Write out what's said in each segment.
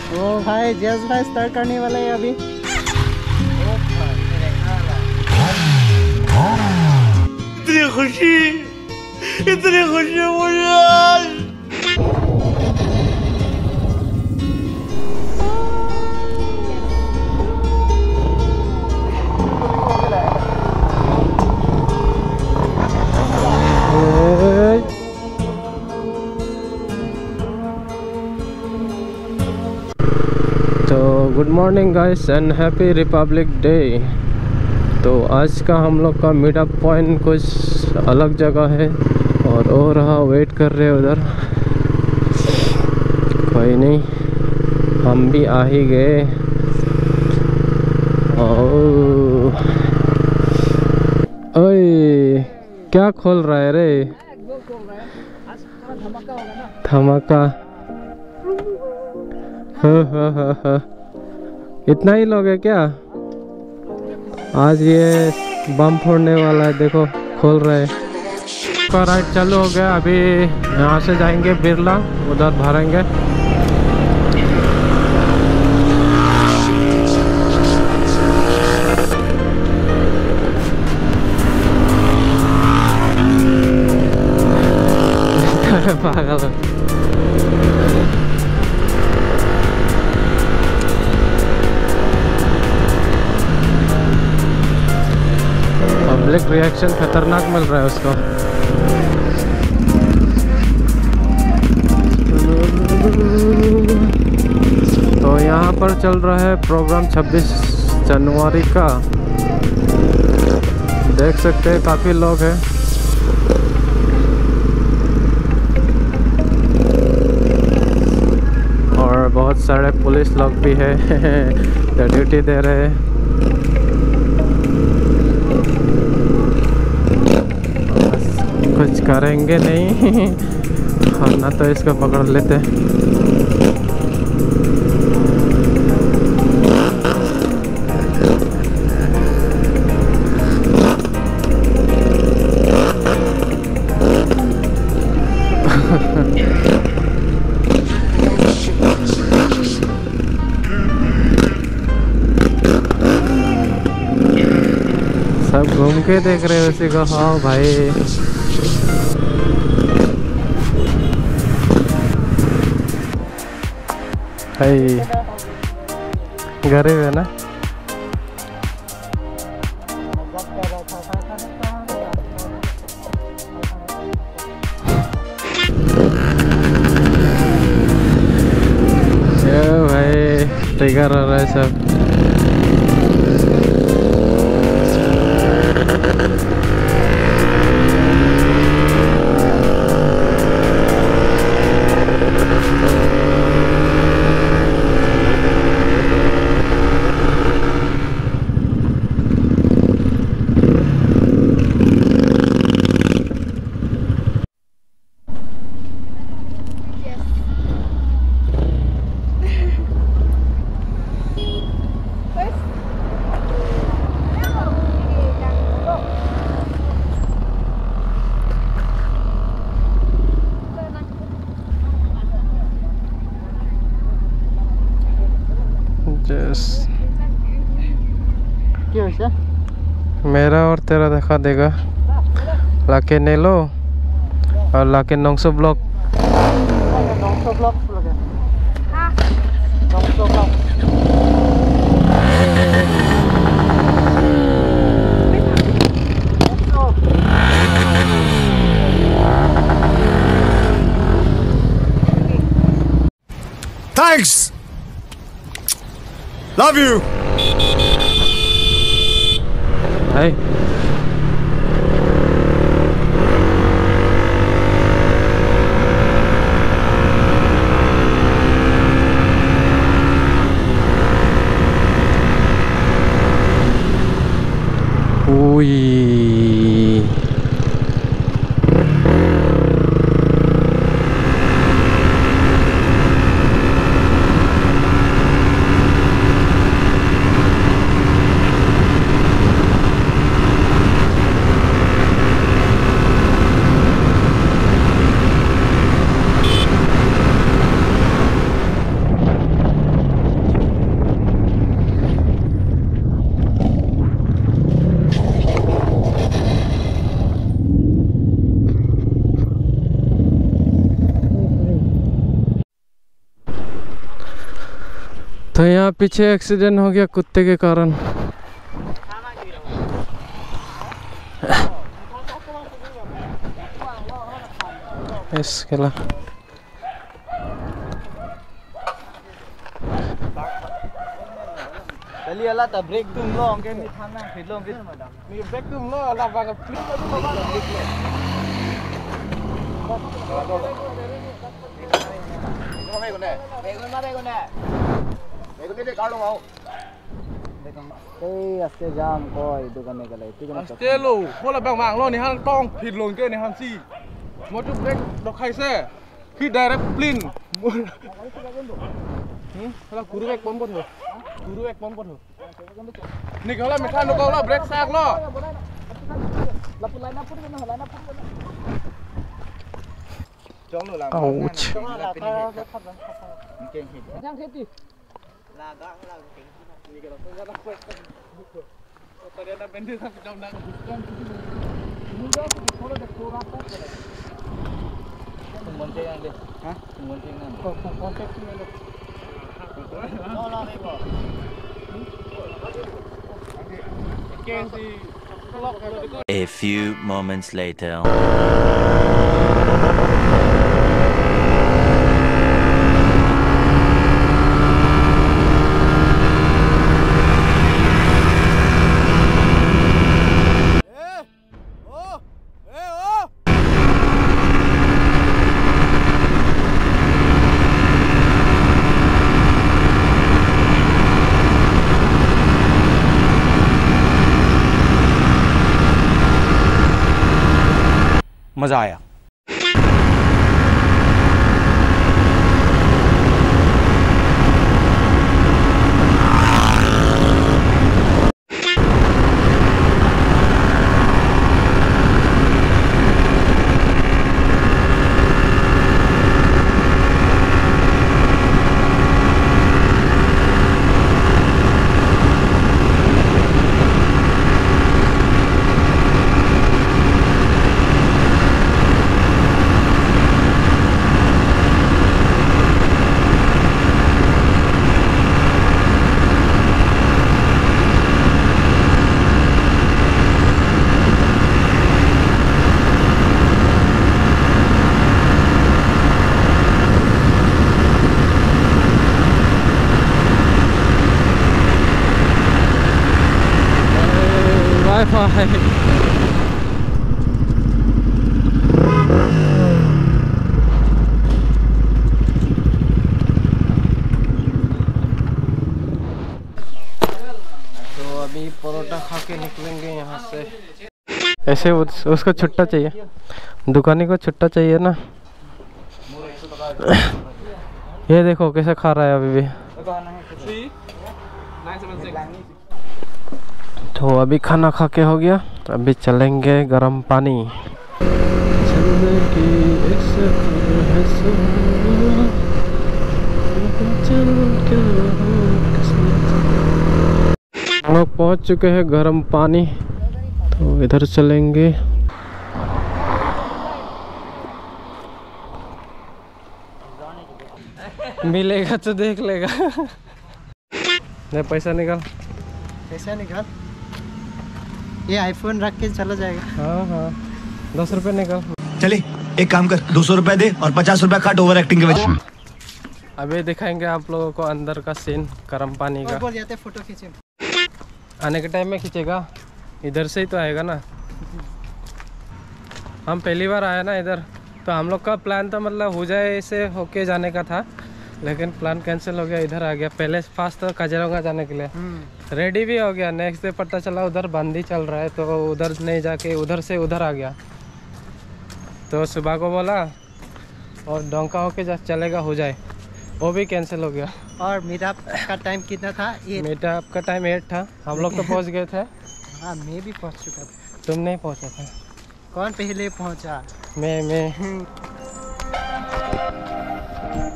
ओ भाई जस भाई स्टार्ट करने वाला है अभी। इतनी खुशी मुझे आज। तो good morning guys and happy Republic day. तो आज का हम लोग का मीटअप पॉइंट कुछ अलग जगह है और वो रहा वेट कर रहे उधर। कोई नहीं, हम भी आ ही गए। ओए क्या खोल रहा है रे? धमाका। हाँ। इतना ही लोग है क्या? आज ये बम फोड़ने वाला है, देखो खोल रहे हैं। का राइड चालू हो गया। अभी यहाँ से जाएंगे बिरला, उधर भरेंगे। पागल। पब्लिक रिएक्शन खतरनाक मिल रहा है उसको। तो यहाँ पर चल रहा है प्रोग्राम 26 जनवरी का। देख सकते हैं काफ़ी लोग हैं। और बहुत सारे पुलिस लोग भी है जो ड्यूटी दे रहे हैं। कुछ करेंगे नहीं और ना तो इसको पकड़ लेते। सब घूम के देख रहे हैं उसी को। हाँ भाई गरीब है ना। भाई ट्रिगर हो रहा है सब। मेरा और तेरा दिखा देगा। लाके नेलो और लाके नोंगसो block. Thanks. Love you. Hey. Ui. तो यहाँ पीछे एक्सीडेंट हो गया कुत्ते के कारण। इसके ला चलिए अल्लाह तब ब्रेक तुम लो हमके नहीं थाना फिर लो हमके नहीं ब्रेक तुम लो अल्लाह बागा प्लीज अस्ते जाम कोई दुकान के लिए ठीक है अस्ते लो बोला बांग लो नि हां टोंग फिर लोन के नि हां सी मोटू ब्रेक रखाई से फिर डायरेक्ट प्लेन हला गुरु एक बम बथो गुरु एक बम बथो नि गला मिठा नो गला ब्रेक साक लो चलो ला ouch A few moments later. मजा आया। वाईफाई तो अभी परोठा खा के निकलेंगे यहाँ से। ऐसे उसको छुट्टा चाहिए, दुकानी को छुट्टा चाहिए ना। ये देखो कैसे खा रहा है अभी भी। तो अभी खाना खा के हो गया, तो अभी चलेंगे गर्म पानी। हम लोग पहुँच चुके हैं गर्म पानी, तो इधर चलेंगे। मिलेगा तो देख लेगा। पैसा निकाल, पैसा निकाल। ये आईफोन रख के चला जाएगा। हाँ हाँ 10 रुपए निकाल। चले एक काम कर, 200 रुपए दे और 50 रुपए काट ओवर एक्टिंग के वजह। अभी दिखाएंगे आप लोगों को अंदर का सीन गर्म पानी का। बोल जाते फोटो खींचे। आने के टाइम में खींचेगा, इधर से ही तो आएगा ना। हम पहली बार आए ना इधर, तो हम लोग का प्लान था मतलब हुजाई से होके जाने का था, लेकिन प्लान कैंसिल हो गया, इधर आ गया। पहले फास्ट तो काजीरंगा जाने के लिए रेडी भी हो गया। नेक्स्ट डे पता चला उधर बंदी चल रहा है, तो उधर नहीं जाके उधर से उधर आ गया। तो सुबह को बोला और डोंका होके चलेगा हुजाई, वो भी कैंसिल हो गया। और मीटअप का टाइम कितना था? मीटअप का टाइम 8 था। हम लोग तो पहुंच गए थे। हाँ मैं भी पहुंच चुका था। तुम नहीं पहुंचा था? कौन पहले पहुंचा? मैं।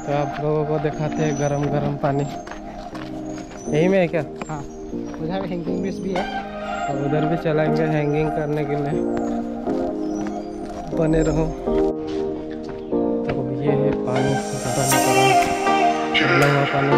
तो आप लोगों को दिखाते हैं गरम गरम पानी। यही में है क्या? हाँ उधर हैंगिंग ब्रिज भी है, और उधर भी चलाएंगे हैंगिंग करने के लिए। बने रहो। तो ये है पानी, गरम गरम पानी।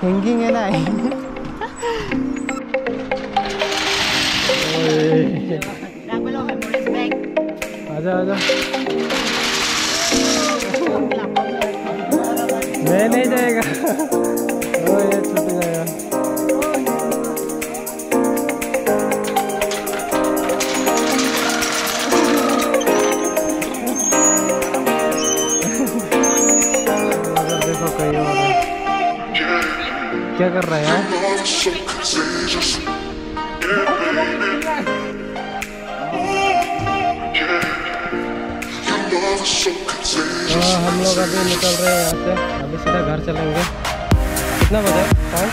हैंगिंग है ना आजा आजा मैं नहीं जाएगा ओ ये छूट जाएगा देखो कहीं और है। क्या कर रहा है यार हम लोग अभी निकल रहे हैं यहाँ से अभी सीधा घर चलेंगे कितना बजे टाइम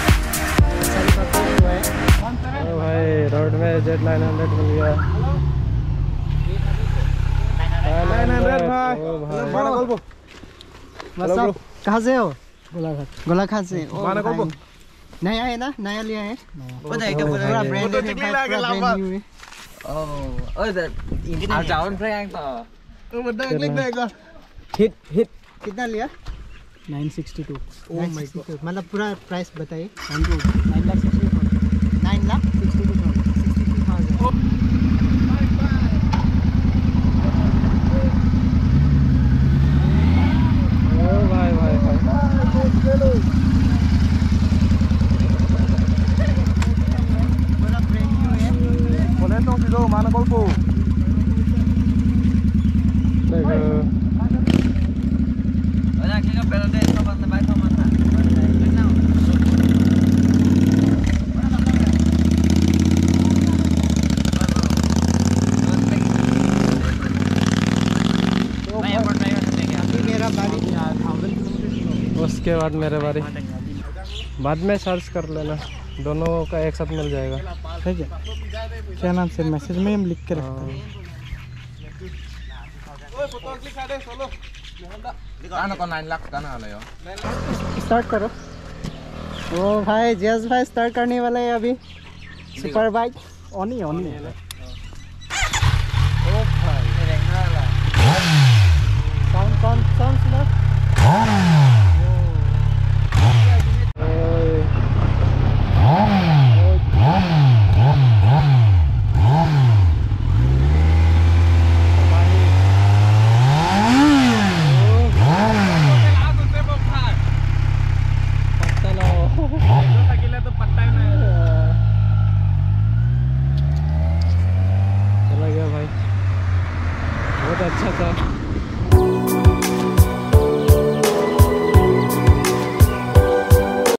ओ भाई रोड में जेट 900 मिल गया 900 भाई मतलब कहाँ से हो गोलाघाट से नया है ना नया लिया है पूरा ब्रांडेड है हिट कितना लिया 962 मतलब पूरा प्राइस बताइए 9 लाख 62,000 ओ भाई भाई पूरा ब्रांड न्यू है बोले तो सीधो माना कल्पो देखो मेरा बारी उसके बाद मेरे बारी बाद में सर्च कर लेना दोनों का एक साथ मिल जाएगा ठीक है क्या नाम से मैसेज में हम लिख के रखते हैं स्टार्ट करो ओ भाई जस भाई स्टार्ट करने वाला है अभी सुपर बाइक ऑन ही